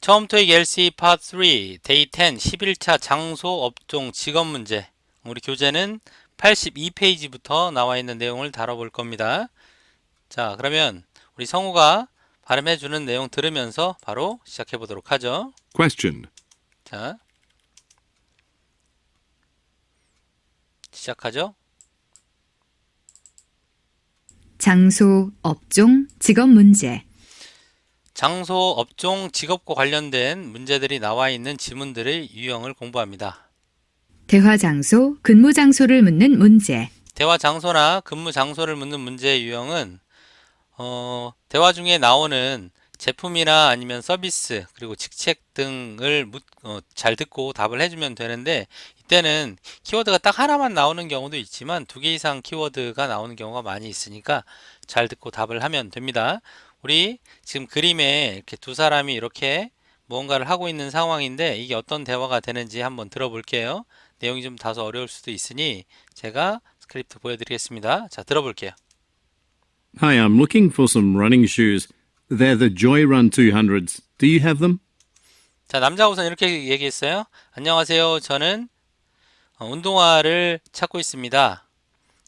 처음 토익 LC 파트 3 데이 10 11차 장소 업종 직업 문제. 우리 교재는 82페이지부터 나와 있는 내용을 다뤄볼 겁니다. 자, 그러면 우리 성우가 발음해 주는 내용 들으면서 바로 시작해 보도록 하죠. Question. 자, 시작하죠. 장소, 업종, 직업 문제. 장소, 업종, 직업과 관련된 문제들이 나와 있는 지문들의 유형을 공부합니다. 대화 장소, 근무 장소를 묻는 문제. 대화 장소나 근무 장소를 묻는 문제의 유형은 대화 중에 나오는 제품이나 아니면 서비스 그리고 직책 등을 잘 듣고 답을 해주면 되는데, 이때는 키워드가 딱 하나만 나오는 경우도 있지만 두 개 이상 키워드가 나오는 경우가 많이 있으니까 잘 듣고 답을 하면 됩니다. 우리 지금 그림에 이렇게 두 사람이 이렇게 무언가를 하고 있는 상황인데, 이게 어떤 대화가 되는지 한번 들어볼게요. 내용이 좀 다소 어려울 수도 있으니 제가 스크립트 보여드리겠습니다. 자, 들어볼게요. Hi, I'm looking for some running shoes. They're the Joyrun 200s. Do you have them? 자, 남자 우선 이렇게 얘기했어요. 안녕하세요. 저는 운동화를 찾고 있습니다.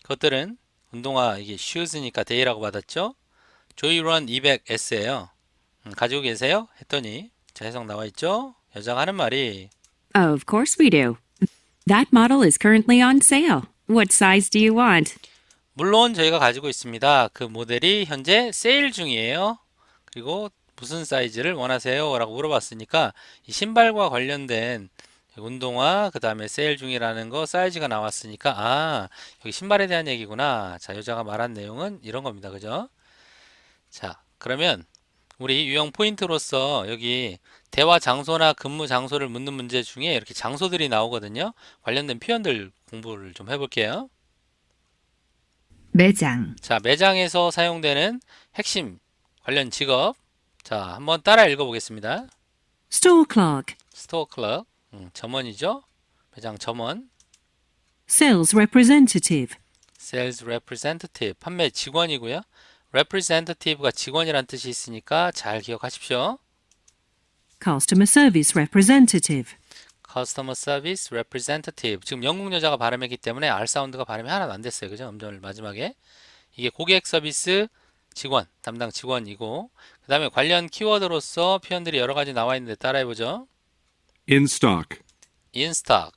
그것들은 운동화, 이게 shoes니까 day라고 받았죠. 조이런 200S예요. 가지고 계세요? 했더니 자, 해석 나와 있죠. 여자가 하는 말이 Of course we do. That model is currently on sale. What size do you want? 물론 저희가 가지고 있습니다. 그 모델이 현재 세일 중이에요. 그리고 무슨 사이즈를 원하세요? 라고 물어봤으니까 이 신발과 관련된 운동화, 그 다음에 세일 중이라는 거 사이즈가 나왔으니까 여기 신발에 대한 얘기구나. 자, 여자가 말한 내용은 이런 겁니다. 그죠? 자, 그러면 우리 유형 포인트로서 여기 대화 장소나 근무 장소를 묻는 문제 중에 이렇게 장소들이 나오거든요. 관련된 표현들 공부를 좀 해볼게요. 매장, 자, 매장에서 사용되는 핵심 관련 직업. 자, 한번 따라 읽어보겠습니다. Store clerk, 스토어 클럭, 점원이죠. 매장 점원. sales representative, Sales representative, 판매 직원이고요. representative가 직원이란 뜻이 있으니까 잘 기억하십시오. customer service representative, Customer service representative. 지금 영국 여자가 발음했기 때문에 R 사운드가 발음이 하나도 안 됐어요. 그죠? 음절을 마지막에. 이게 고객 서비스 직원, 담당 직원이고, 그 다음에 관련 키워드로서 표현들이 여러 가지 나와 있는데 따라해보죠. In stock. In stock,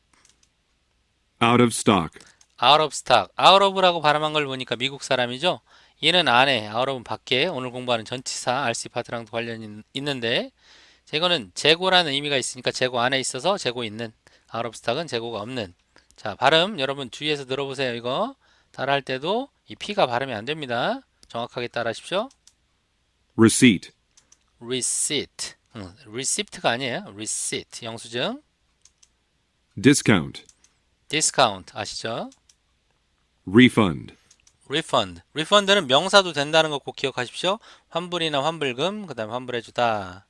Out of stock. out of stock. out of라고 발음한 걸 보니까 미국 사람이죠. 얘는 안에, out of은 밖에. 오늘 공부하는 전치사 RC 파트랑도 관련이 있는데, 이거는 재고라는 의미가 있으니까 재고 안에 있어서 재고 있는, out of stock은 재고가 없는. 자, 발음 여러분 주의해서 들어보세요. 이거 따라할 때도 이 P가 발음이 안 됩니다. 정확하게 따라하십시오. Receipt. receipt. receipt가 아니에요. receipt. 영수증. Discount. discount 아시죠? Refund. refund. refund는 명사도 된다는 거 꼭 기억하십시오. 환불이나 환불금, 그 다음에 환불해주다.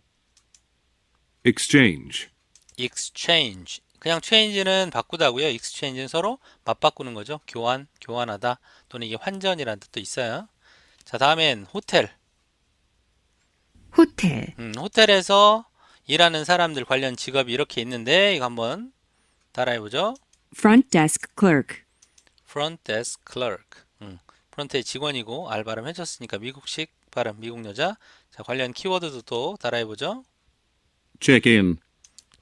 Exchange. exchange. 그냥 change는 바꾸다고요. exchange는 서로 맞바꾸는 거죠. 교환, 교환하다. 또는 이게 환전이라는 뜻도 있어요. 자, 다음엔 호텔. 호텔, 호텔에서 일하는 사람들 관련 직업이 이렇게 있는데, 이거 한번 따라해보죠. front desk clerk, front desk clerk. 프런트의 직원이고 알 발음 해줬으니까 미국식 발음, 미국 여자. 자, 관련 키워드도 또 따라해보죠. Check in.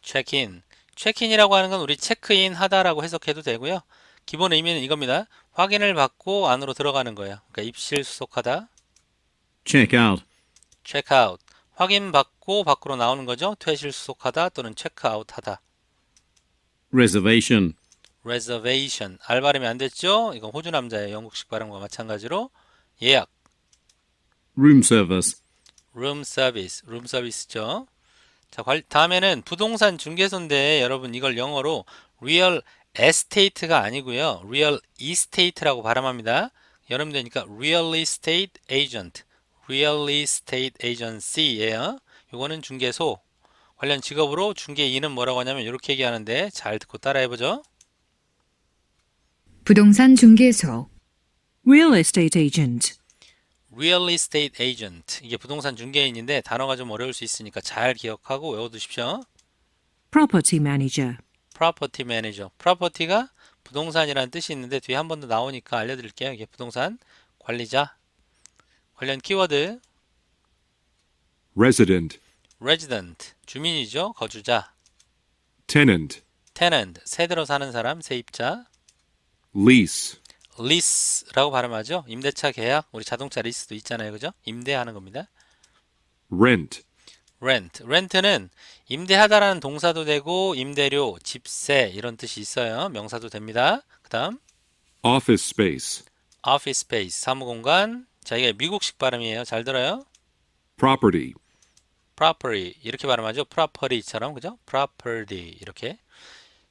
체크인. 체크인이라고 하는 건 우리 체크인 하다라고 해석해도 되고요. 기본 의미는 이겁니다. 확인을 받고 안으로 들어가는 거예요. 그러니까 입실 수속하다. Check out. 체크아웃. 확인 받고 밖으로 나오는 거죠. 퇴실 수속하다 또는 체크아웃 하다. Reservation. reservation. 알 발음이 안 됐죠? 이건 호주 남자의 영국식 발음과 마찬가지로 예약. Room service. room service. room service죠. 자, 다음에는 부동산 중개소인데 여러분 이걸 영어로 real estate가 아니고요. real estate라고 발음합니다. 여러분 되니까 real estate agent, real estate agency예요. 요거는 중개소. 관련 직업으로 중개인은 뭐라고 하냐면 이렇게 얘기하는데 잘 듣고 따라해보죠. 부동산 중개소, real estate agent, real estate agent. 이게 부동산 중개인인데 단어가 좀 어려울 수 있으니까 잘 기억하고 외워두십시오. Property manager. property manager. property가 부동산이라는 뜻이 있는데 뒤에 한 번 더 나오니까 알려드릴게요. 이게 부동산 관리자. 관련 키워드 resident, resident. 주민이죠. 거주자. tenant, tenant. 새 들어 사는 사람, 세입자. lease, lease라고 발음하죠. 임대차 계약. 우리 자동차 리스도 있잖아요. 그죠? 임대하는 겁니다. rent, rent. rent는 임대하다라는 동사도 되고 임대료, 집세 이런 뜻이 있어요. 명사도 됩니다. 그 다음 office space, office space, 사무공간. 자, 이게 미국식 발음이에요. 잘 들어요. property, property 이렇게 발음하죠. property처럼 그죠? property 이렇게.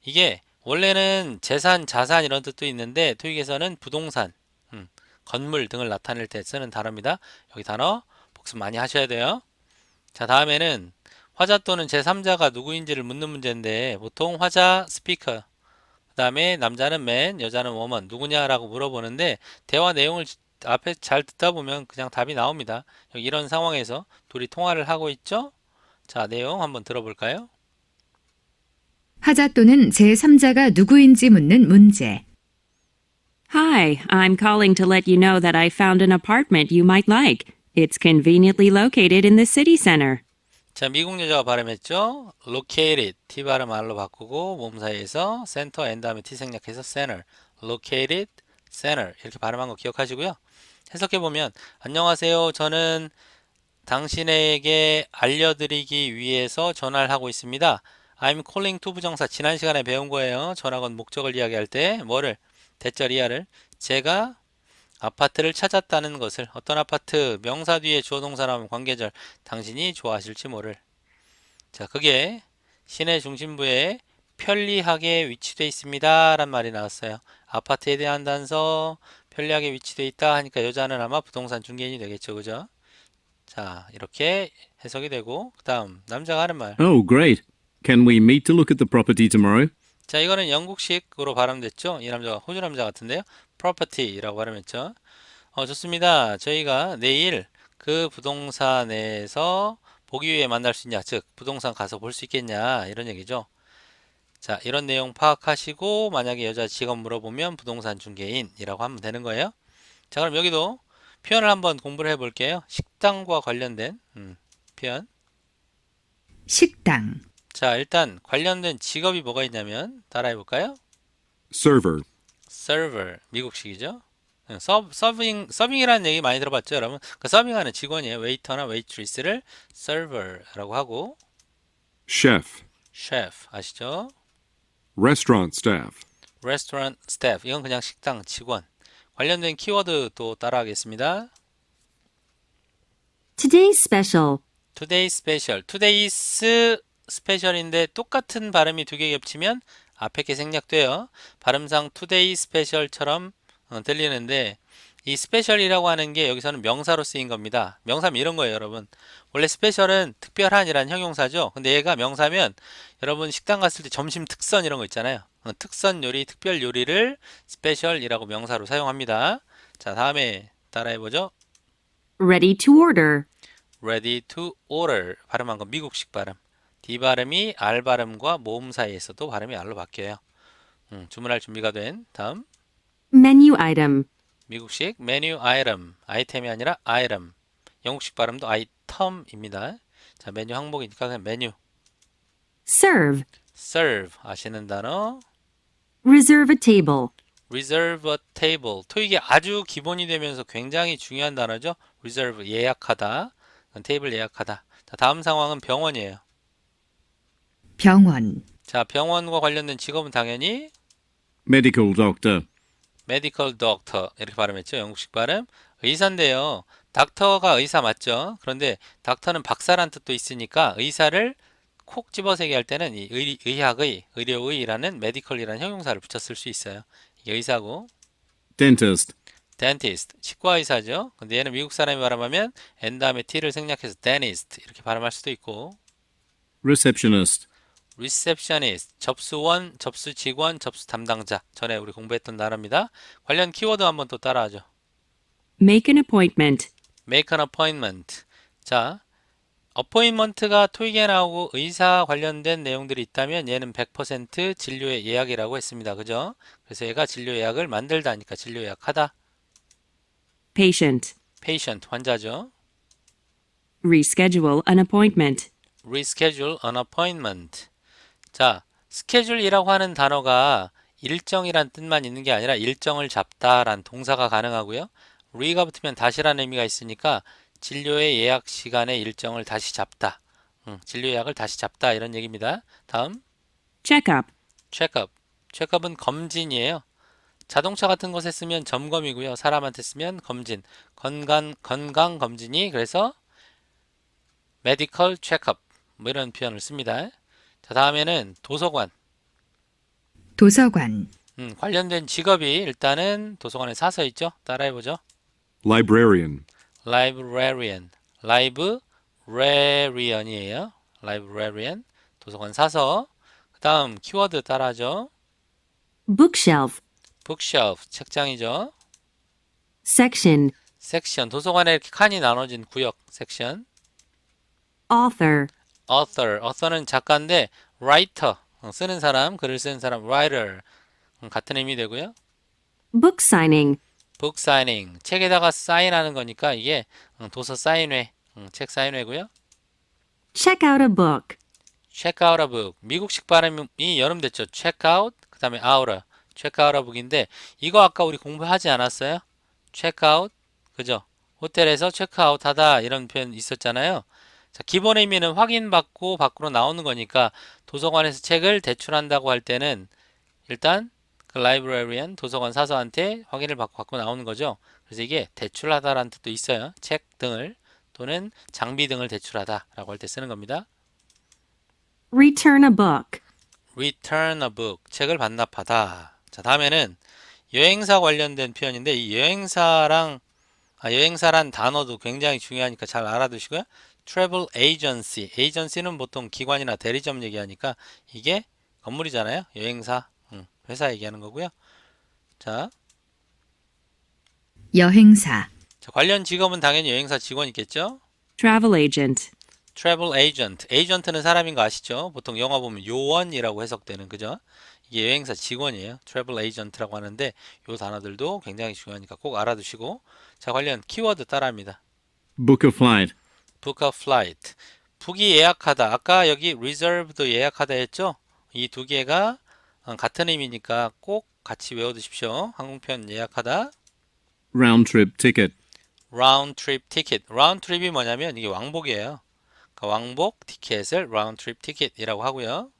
이게 원래는 재산, 자산 이런 뜻도 있는데 토익에서는 부동산, 건물 등을 나타낼 때 쓰는 단어입니다. 여기 단어 복습 많이 하셔야 돼요. 자, 다음에는 화자 또는 제3자가 누구인지를 묻는 문제인데 보통 화자 스피커, 그 다음에 남자는 man, 여자는 woman, 누구냐라고 물어보는데 대화 내용을 앞에 잘 듣다 보면 그냥 답이 나옵니다. 여기 이런 상황에서 둘이 통화를 하고 있죠? 자, 내용 한번 들어볼까요? 화자 또는 제3자가 누구인지 묻는 문제. Hi, I'm calling to let you know that I found an apartment you might like. It's conveniently located in the city center. 자, 미국 여자가 발음했죠? located, T 발음 R로 바꾸고 몸 사이에서 center, N 다음에 T 생략해서 center, located, center 이렇게 발음한 거 기억하시고요. 해석해보면 안녕하세요. 저는 당신에게 알려드리기 위해서 전화를 하고 있습니다. I'm calling to 부정사 지난 시간에 배운 거예요. 전화건 목적을 이야기할 때 뭐를? 대절 이하를 제가 아파트를 찾았다는 것을 어떤 아파트 명사 뒤에 주어 동사 나오면 관계절 당신이 좋아하실지 모를 자 그게 시내 중심부에 편리하게 위치되어 있습니다 란 말이 나왔어요. 아파트에 대한 단서 편리하게 위치되어 있다 하니까 여자는 아마 부동산 중개인이 되겠죠. 그죠? 자 이렇게 해석이 되고 그 다음 남자가 하는 말 Oh, great. Can we meet to look at the property tomorrow? 자 이거는 영국식으로 발음됐죠. 이 남자가 호주 남자 같은데요. property라고 발음했죠. 좋습니다. 저희가 내일 그 부동산에서 보기 위해 만날 수 있냐, 즉 부동산 가서 볼 수 있겠냐 이런 얘기죠. 자 이런 내용 파악하시고 만약에 여자 직업 물어보면 부동산 중개인이라고 하면 되는 거예요. 자 그럼 여기도 표현을 한번 공부를 해볼게요. 식당과 관련된 표현. 식당, 자 일단 관련된 직업이 뭐가 있냐면 따라해 볼까요? server, server 미국식이죠. 서빙이라는 얘기 많이 들어봤죠, 여러분? 그 서빙하는 직원이에요. 웨이터나 웨이트리스를 server라고 하고 chef, chef 아시죠? restaurant staff, restaurant staff 이건 그냥 식당 직원. 관련된 키워드 또 따라하겠습니다. Today's special. today special, today's special인데 똑같은 발음이 두 개 겹치면 앞에 게 생략돼요. 발음상 today special처럼 들리는데 이 스페셜이라고 하는 게 여기서는 명사로 쓰인 겁니다. 명사면 이런 거예요, 여러분. 원래 스페셜은 특별한이란 형용사죠. 근데 얘가 명사면 여러분 식당 갔을 때 점심 특선 이런 거 있잖아요. 특선 요리, 특별 요리를 스페셜이라고 명사로 사용합니다. 자, 다음에 따라해보죠. Ready to order. ready to order 발음한 건 미국식 발음. D 발음이 R 발음과 모음 사이에서도 발음이 R로 바뀌어요. 주문할 준비가 된 다음 Menu item. 미국식 메뉴 아이템, 아이템이 아니라 아이템. 영국식 발음도 아이템입니다. 자, 메뉴 항목이니까 그냥 메뉴. Serve. serve 아시는 단어. Reserve a table. reserve a table. 토익이 아주 기본이 되면서 굉장히 중요한 단어죠. reserve 예약하다. 테이블 예약하다. 자, 다음 상황은 병원이에요. 병원, 자, 병원과 관련된 직업은 당연히 Medical doctor. medical doctor 이렇게 발음했죠. 영국식 발음. 의사인데요. 닥터가 의사 맞죠? 그런데 닥터는 박사란 뜻도 있으니까 의사를 콕 집어서 얘기할 때는 이 의학의, 의료의라는 medical이라는 형용사를 붙였을 수 있어요. 이게 의사고 Dentist. dentist, 치과 의사죠. 근데 얘는 미국 사람이 발음하면 N 다음에 T를 생략해서 dentist 이렇게 발음할 수도 있고 Receptionist. receptionist, 접수원, 접수 직원, 접수 담당자. 전에 우리 공부했던 단어입니다. 관련 키워드 한번 또 따라하죠. Make an appointment. make an appointment. 자, appointment가 토익에 나오고 의사 관련된 내용들이 있다면 얘는 100% 진료의 예약이라고 했습니다. 그죠? 그래서 얘가 진료 예약을 만들다니까 진료 예약하다. Patient. patient, 환자죠. Reschedule an appointment. reschedule an appointment. 자, schedule이라고 하는 단어가 일정이란 뜻만 있는 게 아니라 일정을 잡다란 동사가 가능하고요. re가 붙으면 다시라는 의미가 있으니까 진료의 예약 시간의 일정을 다시 잡다. 진료 예약을 다시 잡다 이런 얘기입니다. 다음 Checkup. 체크업. 체크업은 검진이에요. 자동차 같은 것에 쓰면 점검이고요. 사람한테 쓰면 검진. 건강 검진이 그래서 medical checkup 뭐 이런 표현을 씁니다. 자, 다음에는 도서관. 도서관, 관련된 직업이 일단은 도서관에 사서 있죠. 따라해보죠. librarian, librarian. librarian이에요. librarian. 도서관 사서. 그 다음 키워드 따라하죠. Bookshelf. bookshelf. 책장이죠. Section. 섹션. 도서관에 이렇게 칸이 나눠진 구역. 섹션. Author. author는 작가인데 writer. 쓰는 사람, 글을 쓰는 사람, writer. 같은 의미 되고요. Book signing. book signing. 책에다가 사인하는 거니까 이게 도서 사인회. 책 사인회고요. Check out a book. check out a book. 미국식 발음이 여름 됐죠. check out, 그 다음에 outer. check out a book인데 이거 아까 우리 공부하지 않았어요? check out, 그죠? 호텔에서 check out 하다 이런 표현 있었잖아요. 자, 기본 의미는 확인받고 밖으로 나오는 거니까 도서관에서 책을 대출한다고 할 때는 일단 그 librarian, 도서관 사서한테 확인을 받고 갖고 나오는 거죠. 그래서 이게 대출하다라는 뜻도 있어요. 책 등을 또는 장비 등을 대출하다라고 할 때 쓰는 겁니다. Return a book. return a book. 책을 반납하다. 자, 다음에는 여행사 관련된 표현인데 이 여행사란 단어도 굉장히 중요하니까 잘 알아두시고요. travel agency. agency는 보통 기관이나 대리점 얘기하니까 이게 건물이잖아요. 여행사, 회사 얘기하는 거고요. 자, 여행사, 관련 직업은 당연히 여행사 직원 있겠죠. Travel agent. travel agent. agent는 사람인 거 아시죠? 보통 영화 보면 요원이라고 해석되는, 그죠? 이게 여행사 직원이에요. travel agent라고 하는데 요 단어들도 굉장히 중요하니까 꼭 알아두시고. 자, 관련 키워드 따라합니다. Book a flight. book a flight. 북이 예약하다. 아까 여기 reserve도 예약하다 했죠? 이 두 개가 같은 의미니까 꼭 같이 외워두십시오. 항공편 예약하다. Round trip ticket. round trip ticket. round trip이 뭐냐면 이게 왕복이에요. 그러니까 왕복 티켓을 round trip ticket이라고 하고요.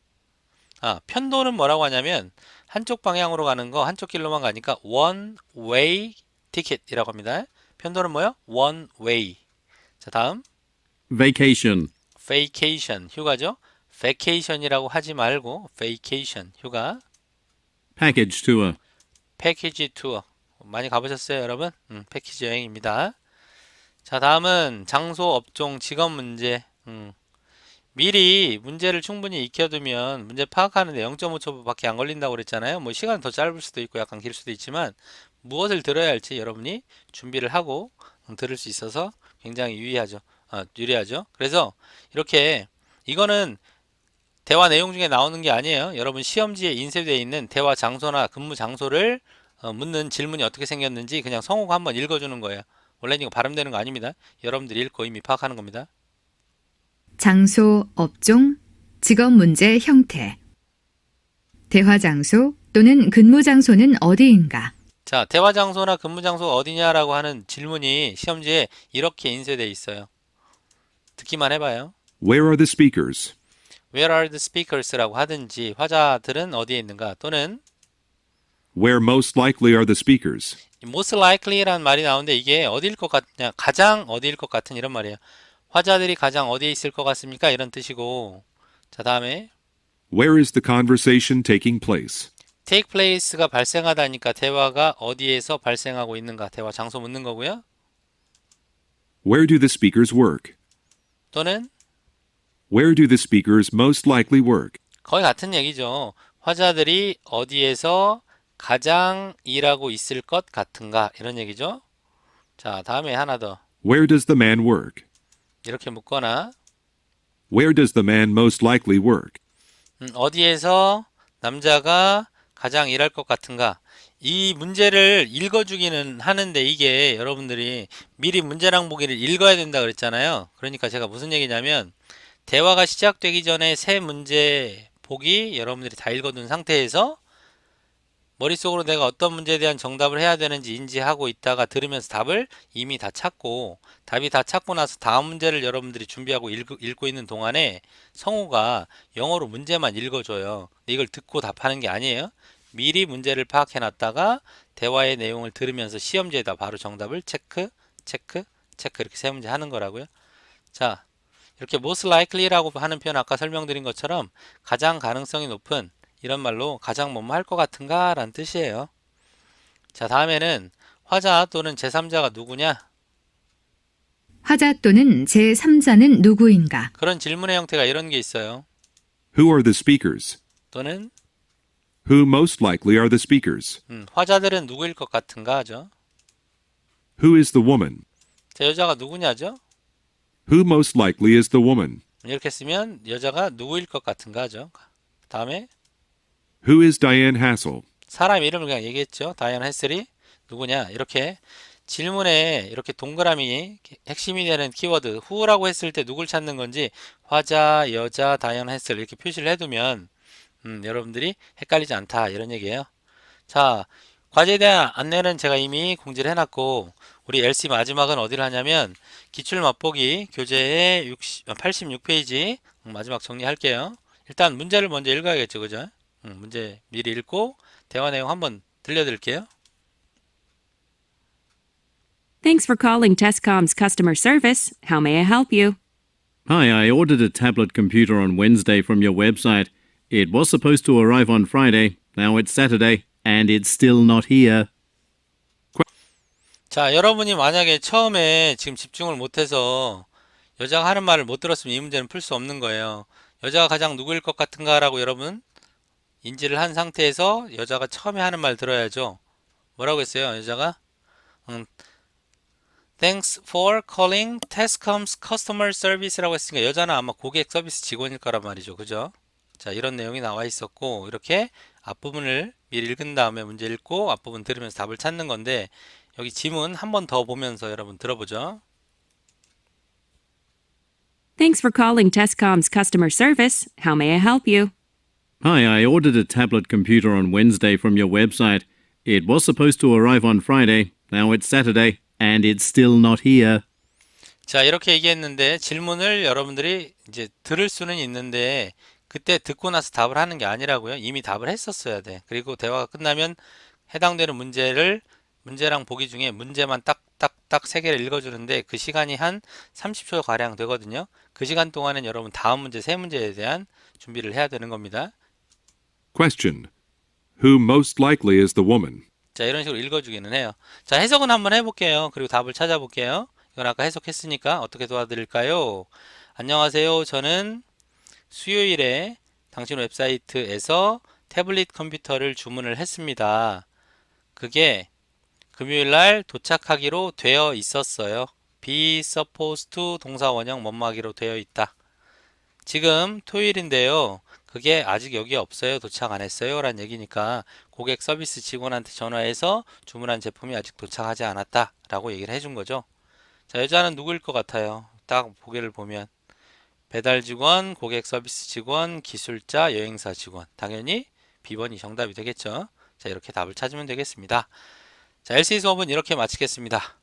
편도는 뭐라고 하냐면 한쪽 방향으로 가는 거 한쪽 길로만 가니까 one way ticket이라고 합니다. 편도는 뭐요? one way. 자, 다음 Vacation. vacation, 휴가죠. vacation이라고 하지 말고 vacation, 휴가. Package tour. 패키지 투어. 많이 가보셨어요, 여러분? 패키지 여행입니다. 자, 다음은 장소, 업종, 직업 문제. 미리 문제를 충분히 익혀두면 문제 파악하는데 0.5초밖에 안 걸린다고 그랬잖아요. 뭐 시간 더 짧을 수도 있고 약간 길 수도 있지만 무엇을 들어야 할지 여러분이 준비를 하고 들을 수 있어서 굉장히 유리하죠. 그래서 이렇게 이거는 대화 내용 중에 나오는 게 아니에요. 여러분 시험지에 인쇄되어 있는 대화 장소나 근무 장소를 묻는 질문이 어떻게 생겼는지 그냥 성우가 한번 읽어주는 거예요. 원래는 이거 발음되는 거 아닙니다. 여러분들이 읽고 이미 파악하는 겁니다. 장소, 업종, 직업 문제 형태. 대화 장소 또는 근무 장소는 어디인가? 자, 대화 장소나 근무 장소가 어디냐라고 하는 질문이 시험지에 이렇게 인쇄되어 있어요. 듣기만 해봐요. Where are the speakers? Where are the speakers라고 하든지 화자들은 어디에 있는가 또는 Where most likely are the speakers? most likely라는 말이 나오는데 이게 어디일 것 같냐, 가장 어디일 것 같은 이런 말이에요. 화자들이 가장 어디에 있을 것 같습니까? 이런 뜻이고. 자, 다음에 Where is the conversation taking place? take place가 발생하다니까 대화가 어디에서 발생하고 있는가, 대화 장소 묻는 거고요. Where do the speakers work? 또는 Where do the speakers most likely work? 거의 같은 얘기죠. 화자들이 어디에서 가장 일하고 있을 것 같은가 이런 얘기죠. 자, 다음에 하나 더. Where does the man work? 이렇게 묻거나 Where does the man most likely work? 어디에서 남자가 가장 일할 것 같은가? 이 문제를 읽어주기는 하는데 이게 여러분들이 미리 문제랑 보기를 읽어야 된다 그랬잖아요. 그러니까 제가 무슨 얘기냐면 대화가 시작되기 전에 세 문제 보기 여러분들이 다 읽어둔 상태에서 머릿속으로 내가 어떤 문제에 대한 정답을 해야 되는지 인지하고 있다가 들으면서 답을 이미 다 찾고 답이 다 찾고 나서 다음 문제를 여러분들이 준비하고 읽고 있는 동안에 성우가 영어로 문제만 읽어줘요. 근데 이걸 듣고 답하는 게 아니에요. 미리 문제를 파악해 놨다가 대화의 내용을 들으면서 시험지에다 바로 정답을 체크, 체크, 체크 이렇게 세 문제 하는 거라고요. 자, 이렇게 most likely라고 하는 표현 아까 설명드린 것처럼 가장 가능성이 높은 이런 말로 가장 뭐뭐 할 것 같은가 라는 뜻이에요. 자, 다음에는 화자 또는 제3자가 누구냐? 화자 또는 제3자는 누구인가? 그런 질문의 형태가 이런 게 있어요. Who are the speakers? 또는 Who most likely are the speakers? 화자들은 누구일 것 같은가 하죠. Who is the woman? 자, 여자가 누구냐죠. Who most likely is the woman? 이렇게 쓰면 여자가 누구일 것 같은가 하죠. 다음에 Who is Diane Hassel? 사람 이름을 그냥 얘기했죠. 다이언 헤슬이 누구냐 이렇게 질문에 이렇게 동그라미 핵심이 되는 키워드 who라고 했을 때 누굴 찾는 건지 화자, 여자, 다이언 헤슬 이렇게 표시를 해두면 여러분들이 헷갈리지 않다 이런 얘기예요. 자, 과제에 대한 안내는 제가 이미 공지를 해놨고 우리 LC 마지막은 어디를 하냐면 기출 맛보기 교재의 86페이지 마지막 정리할게요. 일단 문제를 먼저 읽어야겠죠, 그죠? 문제 미리 읽고 대화 내용 한번 들려드릴게요. Thanks for calling Testcom's customer service. How may I help you? Hi, I ordered a tablet computer on Wednesday from your website. It was supposed to arrive on Friday. Now it's Saturday, and it's still not here. 자, 여러분이 만약에 처음에 지금 집중을 못해서 여자가 하는 말을 못 들었으면 이 문제는 풀 수 없는 거예요. 여자가 가장 누구일 것 같은가 라고 여러분 인지를 한 상태에서 여자가 처음에 하는 말 들어야죠. 뭐라고 했어요? 여자가 Thanks for calling Testcom's customer service라고 했으니까 여자는 아마 고객 서비스 직원일 거란 말이죠. 그죠? 자, 이런 내용이 나와 있었고 이렇게 앞부분을 미리 읽은 다음에 문제 읽고 앞부분 들으면서 답을 찾는 건데 여기 지문 한 번 더 보면서 여러분 들어보죠. Thanks for calling Testcom's customer service. How may I help you? Hi, I ordered a tablet computer on Wednesday from your website. It was supposed to arrive on Friday. Now it's Saturday, and it's still not here. 자, 이렇게 얘기했는데 질문을 여러분들이 이제 들을 수는 있는데 그때 듣고 나서 답을 하는 게 아니라고요. 이미 답을 했었어야 돼. 그리고 대화가 끝나면 해당되는 문제랑 보기 중에 문제만 딱딱딱 세 개를 읽어주는데 그 시간이 한 30초 가량 되거든요. 그 시간 동안은 여러분 다음 문제 세 문제에 대한 준비를 해야 되는 겁니다. Question. Who most likely is the woman? 자, 이런 식으로 읽어주기는 해요. 자, 해석은 한번 해볼게요. 그리고 답을 찾아볼게요. 이건 아까 해석했으니까 어떻게 도와드릴까요? 안녕하세요. 저는 수요일에 당신 웹사이트에서 태블릿 컴퓨터를 주문을 했습니다. 그게 금요일 날 도착하기로 되어 있었어요. be supposed to 동사 원형 뭐뭐하기로 되어 있다. 지금 토요일인데요. 그게 아직 여기에 없어요. 도착 안 했어요. 라는 얘기니까 고객 서비스 직원한테 전화해서 주문한 제품이 아직 도착하지 않았다. 라고 얘기를 해준 거죠. 자, 여자는 누구일 것 같아요? 딱 보기를 보면 배달 직원, 고객 서비스 직원, 기술자, 여행사 직원. 당연히 B번이 정답이 되겠죠. 자, 이렇게 답을 찾으면 되겠습니다. 자, LC 수업은 이렇게 마치겠습니다.